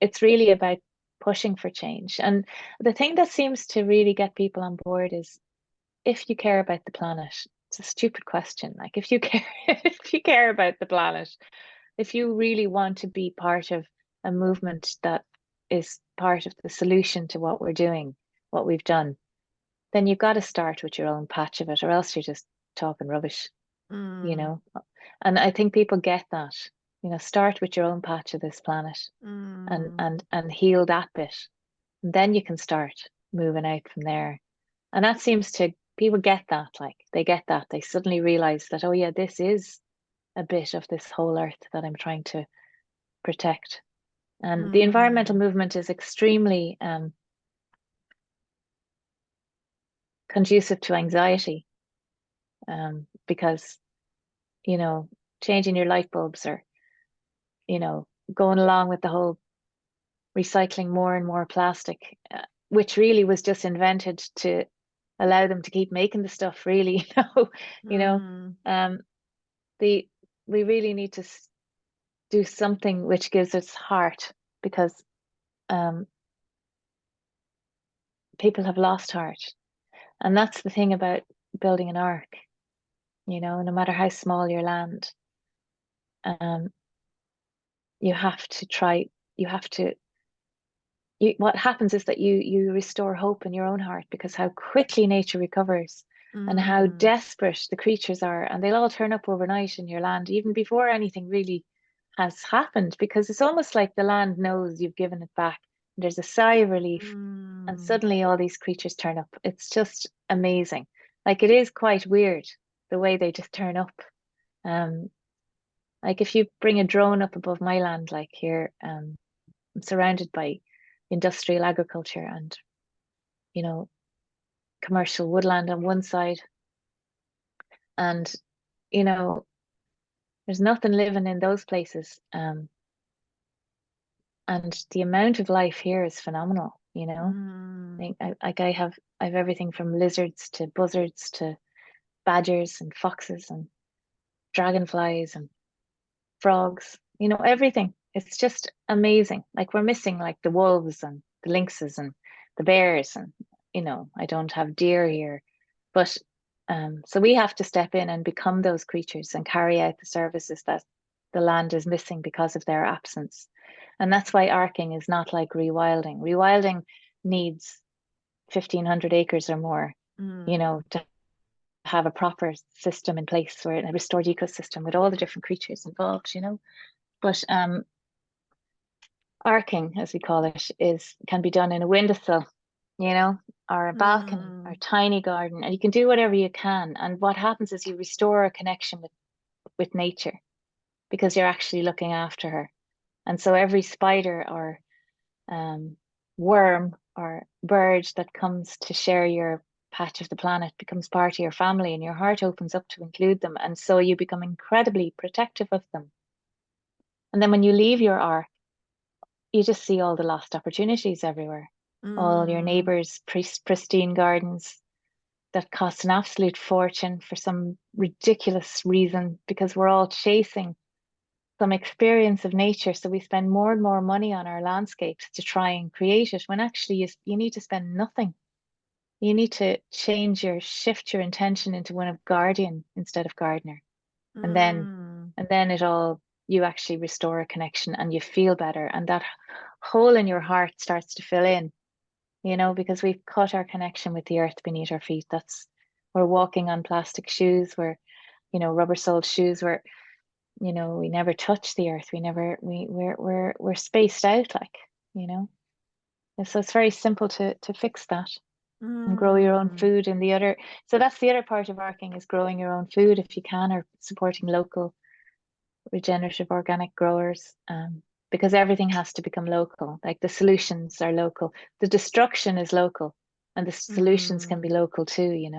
it's really about pushing for change. And the thing that seems to really get people on board is if you care about the planet. It's a stupid question. Like if you care, if you care about the planet, if you really want to be part of a movement that is part of the solution to what we're doing, what we've done, then you've got to start with your own patch of it, or else you're just talking rubbish, you Mm, know. And I think people get that, start with your own patch of this planet and mm, and heal that bit. And then you can start moving out from there. And that seems to people get that, like they get that. They suddenly realize that, oh yeah, this is a bit of this whole earth that I'm trying to protect. And the environmental mm, movement is extremely conducive to anxiety because, you know, changing your light bulbs or, going along with the whole recycling more and more plastic, which really was just invented to allow them to keep making the stuff, really, you know, mm, um, the we really need to do something which gives us heart because um, people have lost heart. And that's the thing about building an ark, no matter how small your land, um, you have to try, you have to, what happens is that you restore hope in your own heart because how quickly nature recovers and how mm, desperate the creatures are, and they'll all turn up overnight in your land, even before anything really has happened, because it's almost like the land knows you've given it back. There's a sigh of relief, and mm, suddenly all these creatures turn up. It's just amazing. Like it is quite weird the way they just turn up. Um, like if you bring a drone up above my land, like here, I'm surrounded by industrial agriculture and, you know, commercial woodland on one side. And, you know, there's nothing living in those places. And the amount of life here is phenomenal. mm, I have everything from lizards to buzzards to badgers and foxes and dragonflies and frogs, everything. It's just amazing. Like we're missing like the wolves and the lynxes and the bears and I don't have deer here. But so we have to step in and become those creatures and carry out the services that the land is missing because of their absence. And that's why arcing is not like rewilding. Rewilding needs 1,500 acres or more, mm, to have a proper system in place or a restored ecosystem with all the different creatures involved. But arcing, as we call it, is can be done in a windowsill, you know, or a balcony or a mm, tiny garden, and you can do whatever you can. And what happens is you restore a connection with nature because you're actually looking after her. And so every spider or um, worm or bird that comes to share your patch of the planet becomes part of your family, and your heart opens up to include them. And so you become incredibly protective of them. And then when you leave your ark, you just see all the lost opportunities everywhere. All your mm, neighbors' pristine gardens that cost an absolute fortune for some ridiculous reason because we're all chasing some experience of nature. So we spend more and more money on our landscapes to try and create it when actually you need to spend nothing. You need to shift your intention into one of guardian instead of gardener. And then mm, and then you actually restore a connection and you feel better. And that hole in your heart starts to fill in, because we've cut our connection with the earth beneath our feet. We're walking on plastic shoes, rubber soled shoes, we never touch the earth. We never we're spaced out, like, you know. And so it's very simple to fix that and grow your own mm, food. And so that's the other part of arcing is growing your own food if you can, or supporting local regenerative organic growers. Because everything has to become local. Like the solutions are local, the destruction is local, and the solutions can mm. be local too.